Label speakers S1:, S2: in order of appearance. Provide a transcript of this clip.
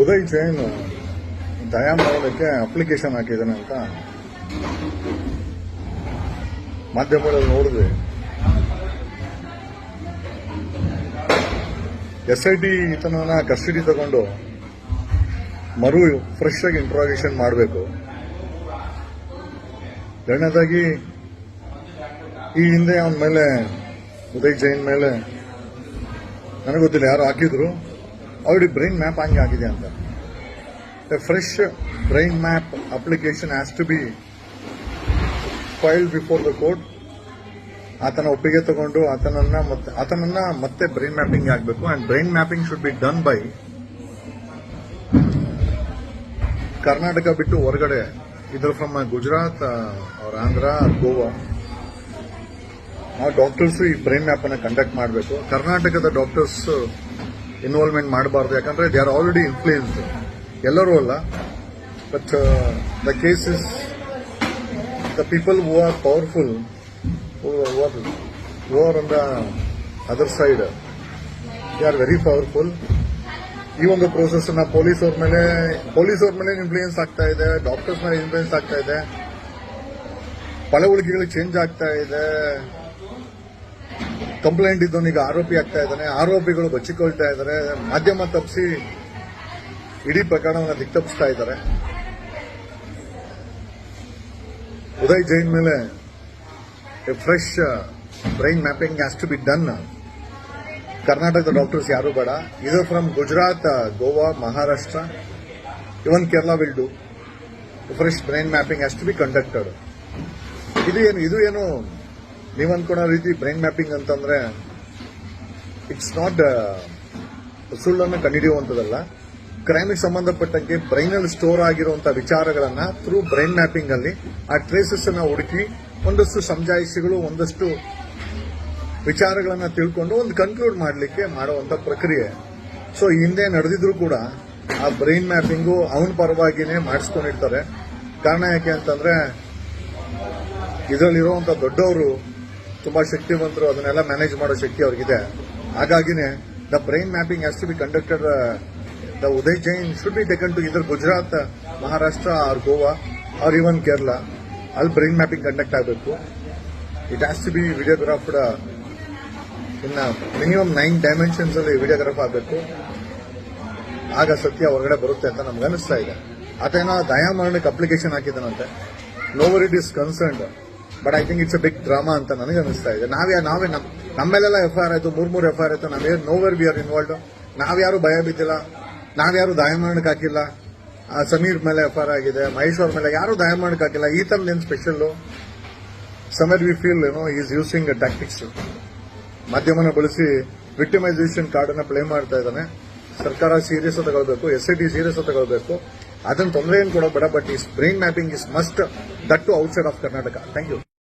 S1: ಉದಯ್ ಜೈನ್ ದಯಾ ಮಾಡೋದಕ್ಕೆ ಅಪ್ಲಿಕೇಶನ್ ಹಾಕಿದ್ದಾನೆ ಅಂತ ಮಾಧ್ಯಮಗಳಲ್ಲಿ ನೋಡಿದ್ವಿ. SIT ಈತನನ್ನ ಕಸ್ಟಡಿ ತಗೊಂಡು ಫ್ರೆಶ್ ಆಗಿ ಇಂಟ್ರಾಗೇಷನ್ ಮಾಡಬೇಕು. ಎರಡನೇದಾಗಿ ಈ ಹಿಂದೆ ಅವನ ಮೇಲೆ ಉದಯ್ ಜೈನ್ ಮೇಲೆ ನನಗೆ ಗೊತ್ತಿಲ್ಲ ಯಾರು ಹಾಕಿದ್ರು, ಅವ್ರಿಗೆ ಬ್ರೈನ್ ಮ್ಯಾಪ್ ಹಂಗೆ ಆಗಿದೆ ಅಂತ. Fresh brain map application has to be filed before the court. ಆತನ ಒಪ್ಪಿಗೆ ತಗೊಂಡು ಆತನನ್ನ ಮತ್ತೆ ಬ್ರೈನ್ ಮ್ಯಾಪಿಂಗ್ ಆಗಬೇಕು. And brain mapping should be done by Karnataka ಬಿಟ್ಟು ಹೊರಗಡೆ, ಇದರ್ ಫ್ರಮ್ ಗುಜರಾತ್ ಅವ್ರ ಆಂಧ್ರ, ಗೋವಾ. ಆ ಡಾಕ್ಟರ್ಸ್ ಈ ಬ್ರೈನ್ ಮ್ಯಾಪ್ ಅನ್ನ ಕಂಡಕ್ಟ್ ಮಾಡಬೇಕು. ಕರ್ನಾಟಕದ ಡಾಕ್ಟರ್ಸ್ ಇನ್ವಾಲ್ವ್ಮೆಂಟ್ ಮಾಡಬಾರ್ದು, ಯಾಕಂದ್ರೆ ದೇ ಆರ್ ಆಲ್ರೆಡಿ ಇನ್ಫ್ಲೂಯೆನ್ಸ್. ಎಲ್ಲರೂ ಅಲ್ಲ, but the case is the people who are powerful, who are on the other side, they are very powerful. ಈ ಒಂದು ಪ್ರೋಸೆಸ್ ನ ಪೊಲೀಸ್ ಅವ್ರ ಮೇಲೆ ಇನ್ಫ್ಲೂಯೆನ್ಸ್ ಆಗ್ತಾ ಇದೆ, ಡಾಕ್ಟರ್ಸ್ ಮೇಲೆ ಇನ್ಫ್ಲೂಯೆನ್ಸ್ ಆಗ್ತಾ ಇದೆ, ಪಳವಳಿಕೆಗಳು ಚೇಂಜ್ ಆಗ್ತಾ ಇದೆ. ಕಂಪ್ಲೇಂಟ್ ಇದ್ದವನಿಗೆ ಆರೋಪಿ ಆಗ್ತಾ ಇದ್ದಾನೆ, ಆರೋಪಿಗಳು ಬಚ್ಚಿಕೊಳ್ತಾ ಇದ್ದಾರೆ, ಮಾಧ್ಯಮ ತಪ್ಪಿಸಿ ಇಡೀ ಪ್ರಕರಣವನ್ನು ದಿಕ್ತಪ್ಪಿಸ್ತಾ ಇದ್ದಾರೆ. ಉದಯ್ ಜೈನ್ ಮೇಲೆ a fresh brain mapping has to be done. ಕರ್ನಾಟಕದ ಡಾಕ್ಟರ್ಸ್ ಯಾರು ಬೇಡ, either from Gujarat, Goa, Maharashtra, even Kerala will do. Fresh brain mapping has to be conducted. ಇದು ಏನು ನೀವು ಅನ್ಕೊಳ್ಳೋ ರೀತಿ ಬ್ರೈನ್ ಮ್ಯಾಪಿಂಗ್ ಅಂತಂದ್ರೆ ಇಟ್ಸ್ ನಾಟ್ ಸುಳ್ಳನ್ನು ಕಂಡುಹಿಡಿಯುವಂಥದ್ದಲ್ಲ. ಕ್ರೈಮ್ಗೆ ಸಂಬಂಧಪಟ್ಟಂಗೆ ಬ್ರೈನ್ ಅಲ್ಲಿ ಸ್ಟೋರ್ ಆಗಿರುವಂತಹ ವಿಚಾರಗಳನ್ನ ಥ್ರೂ ಬ್ರೈನ್ ಮ್ಯಾಪಿಂಗ್ ಅಲ್ಲಿ ಆ ಟ್ರೇಸಸ್ ಅನ್ನ ಹುಡುಕಿ ಒಂದಷ್ಟು ಸಮಜಾಯಿಷಿಗಳು, ಒಂದಷ್ಟು ವಿಚಾರಗಳನ್ನ ತಿಳ್ಕೊಂಡು ಒಂದು ಕನ್ಕ್ಲೂಡ್ ಮಾಡಲಿಕ್ಕೆ ಮಾಡುವಂತ ಪ್ರಕ್ರಿಯೆ. ಸೊ ಹಿಂದೆ ನಡೆದಿದ್ರು ಕೂಡ ಆ ಬ್ರೈನ್ ಮ್ಯಾಪಿಂಗು ಅವನ ಪರವಾಗಿನೇ ಮಾಡಿಸ್ಕೊಂಡಿರ್ತಾರೆ. ಕಾರಣ ಯಾಕೆ ಅಂತಂದ್ರೆ ಇದರಲ್ಲಿರುವಂತ ದೊಡ್ಡವರು ತುಂಬಾ ಶಕ್ತಿವಂತರು, ಅದನ್ನೆಲ್ಲ ಮ್ಯಾನೇಜ್ ಮಾಡೋ ಶಕ್ತಿ ಅವ್ರಿಗಿದೆ. ಹಾಗಾಗಿನೇ the brain mapping has to be conducted. The Uday Jain should be taken to either Gujarat, Maharashtra or Goa or even Kerala. ಅಲ್ಲಿ ಬ್ರೈನ್ ಮ್ಯಾಪಿಂಗ್ ಕಂಡಕ್ಟ್ ಆಗಬೇಕು. It has to be videographed in minimum 9 dimensions ಅಲ್ಲಿ ವಿಡಿಯೋಗ್ರಾಫ್ ಆಗಬೇಕು. ಆಗ ಸತ್ಯ ಹೊರಗಡೆ ಬರುತ್ತೆ ಅಂತ ನಮ್ಗೆ ಅನಿಸ್ತಾ ಇದೆ. ಆತೇನೋ ದಯಾಮರಣಕ್ಕೆ ಅಪ್ಲಿಕೇಶನ್ ಹಾಕಿದ್ದಾನಂತೆ. Nowhere it is concerned, but I think it's a big drama ಅಂತ ನನಗೆ ಅನಿಸ್ತಾ ಇದೆ. ನಾವೇ ನಮ್ಮೆಲ್ಲ FIR ಆಯ್ತು, 3 FIR ಆಯ್ತು, ನಾವೇ ನೋವರ್ ವಿ ಆರ್ ಇನ್ವಾಲ್ವ್ಡ್. ನಾವ್ಯಾರು ಭಯ ಬಿದ್ದಿಲ್ಲ, ನಾವ್ಯಾರು ದಯಾಮರಣಕ್ಕೆ ಹಾಕಿಲ್ಲ. ಸಮೀರ್ ಮೇಲೆ FIR ಆಗಿದೆ, ಮಹೇಶ್ವರ್ ಮೇಲೆ ಯಾರು ದಯಾಮರಣಕ್ಕೆ ಹಾಕಿಲ್ಲ. ಈ ತರದೇನು special? Samar we feel is using tactics. ಮಾಧ್ಯಮನ ಬಳಸಿ ವಿಕ್ಟಿಮೈಸೇಷನ್ ಕಾರ್ಡ್ ಅನ್ನ ಪ್ಲೇ ಮಾಡ್ತಾ ಇದ್ದಾನೆ. ಸರ್ಕಾರ ಸೀರಿಯಸ್ ತಗೊಳ್ಬೇಕು, SIT ಸೀರಿಯಸ್ ತಗೊಳ್ಬೇಕು. ಅದನ್ನ ತೊಂದರೆ ಏನು ಕೊಡೋದು ಬೇಡ, ಬಟ್ ಈ brain mapping is must, that too outside of Karnataka. Thank you.